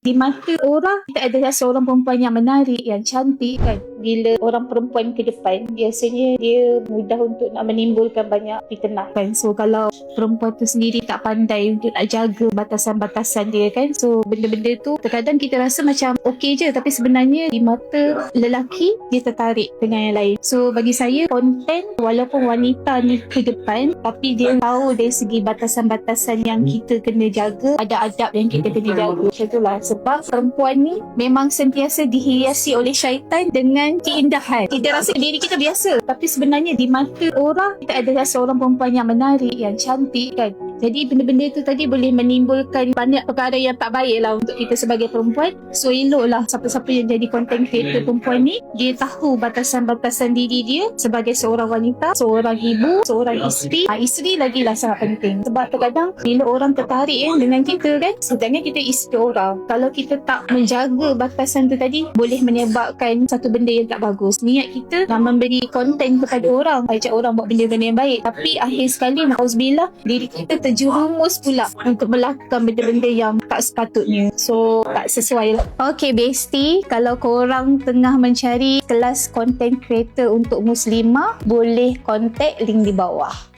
di mata orang kita adalah seorang perempuan yang menarik, yang cantik kan. Bila orang perempuan ke depan, biasanya dia mudah untuk nak menimbulkan banyak fitnah kan. So kalau perempuan tu sendiri tak pandai untuk nak jaga batasan-batasan dia kan, so benda-benda tu terkadang kita rasa macam okey je, tapi sebenarnya di mata lelaki dia tertarik dengan yang lain. So bagi saya, konten walaupun wanita ni ke depan, tapi dia tahu dari segi batasan-batasan yang kita kena jaga, ada adab yang kita kena jaga. Itulah sebab perempuan ni memang sentiasa dihiasi oleh syaitan dengan keindahan. Kita rasa diri kita biasa, tapi sebenarnya di mata orang kita adalah seorang perempuan yang menarik, yang cantik kan. Jadi benda-benda tu tadi boleh menimbulkan banyak perkara yang tak baik lah untuk kita sebagai perempuan. So eloklah siapa-siapa yang jadi content creator perempuan ni, dia tahu batasan-batasan diri dia sebagai seorang wanita, seorang ibu, seorang isteri. Isteri lagi lah sangat penting. Sebab terkadang bila orang tertarik dengan kita kan, sebenarnya kita isteri orang. Kalau kita tak menjaga batasan tu tadi, boleh menyebabkan satu benda yang tak bagus. Niat kita nak memberi konten kepada orang, ajak orang buat benda-benda yang baik, tapi akhir sekali na'uzubillah, diri kita terjerumus pula untuk melakukan benda-benda yang tak sepatutnya. So tak sesuai lah. Okay bestie, kalau korang tengah mencari kelas content creator untuk muslimah, boleh contact link di bawah.